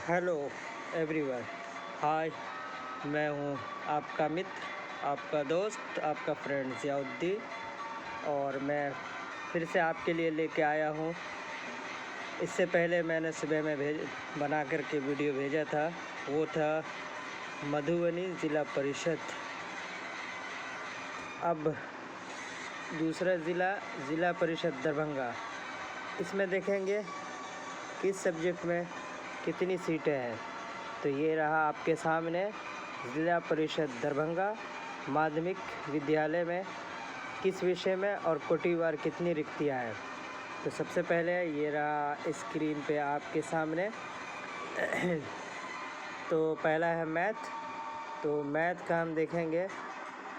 Hello everyone. हाय, मैं हूँ आपका मित्र, आपका दोस्त, आपका फ्रेंड ज़ियाउद्दीन, और मैं फिर से आपके लिए लेके आया हूँ। इससे पहले मैंने सुबह में बना कर के वीडियो भेजा था, वो था मधुबनी ज़िला परिषद। अब दूसरा ज़िला परिषद दरभंगा। इसमें देखेंगे किस सब्जेक्ट में कितनी सीटें हैं। तो ये रहा आपके सामने ज़िला परिषद दरभंगा माध्यमिक विद्यालय में किस विषय में और कोटिवार कितनी रिक्तियाँ हैं। तो सबसे पहले ये रहा स्क्रीन पे आपके सामने। तो पहला है मैथ। तो मैथ का हम देखेंगे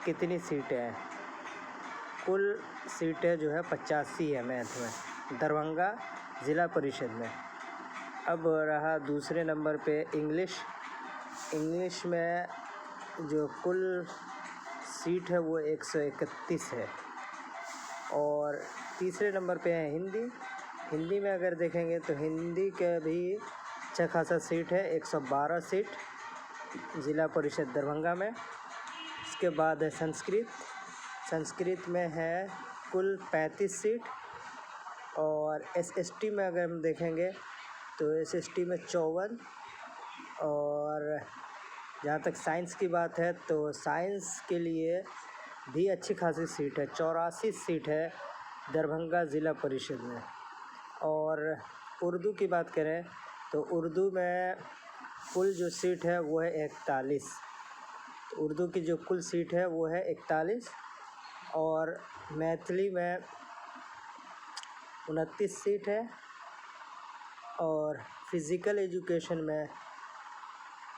कितनी सीटें हैं। कुल सीटें जो है 85 है मैथ में, दरभंगा ज़िला परिषद में। अब रहा दूसरे नंबर पे इंग्लिश में जो कुल सीट है वो 131 है। और तीसरे नंबर पे है हिंदी में अगर देखेंगे तो हिंदी के भी अच्छा खासा सीट है, 112 सीट ज़िला परिषद दरभंगा में। इसके बाद है संस्कृत में है कुल 35 सीट। और SST में अगर हम देखेंगे तो SST में 54। और जहाँ तक साइंस की बात है तो साइंस के लिए भी अच्छी खासी सीट है, 84 सीट है दरभंगा ज़िला परिषद में। और उर्दू की बात करें तो उर्दू में कुल जो सीट है वो है 41। उर्दू की जो कुल सीट है वो है 41। और मैथिली में 29 सीट है। और फिज़िकल एजुकेशन में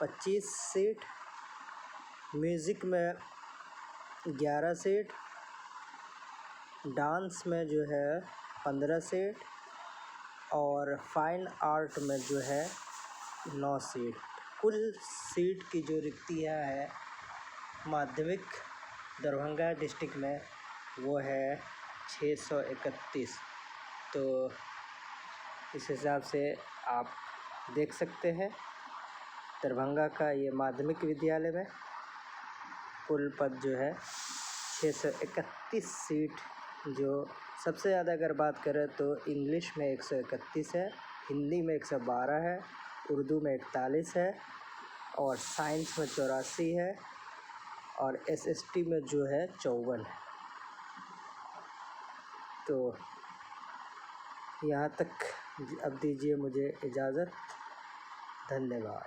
25 सीट, म्यूज़िक में 11 सीट, डांस में जो है 15 सीट, और फाइन आर्ट में जो है 9 सीट। कुल सीट की जो रिक्तियाँ है माध्यमिक दरभंगा डिस्ट्रिक्ट में वो है 631। तो इस हिसाब से आप देख सकते हैं दरभंगा का ये माध्यमिक विद्यालय में कुल पद जो है 631 सीट। जो सबसे ज़्यादा अगर बात करें तो इंग्लिश में 131 है, हिंदी में 112 है, उर्दू में 41 है, और साइंस में 84 है, और SST में जो है 54 है। तो यहाँ तक अब दीजिए मुझे इजाज़त। धन्यवाद।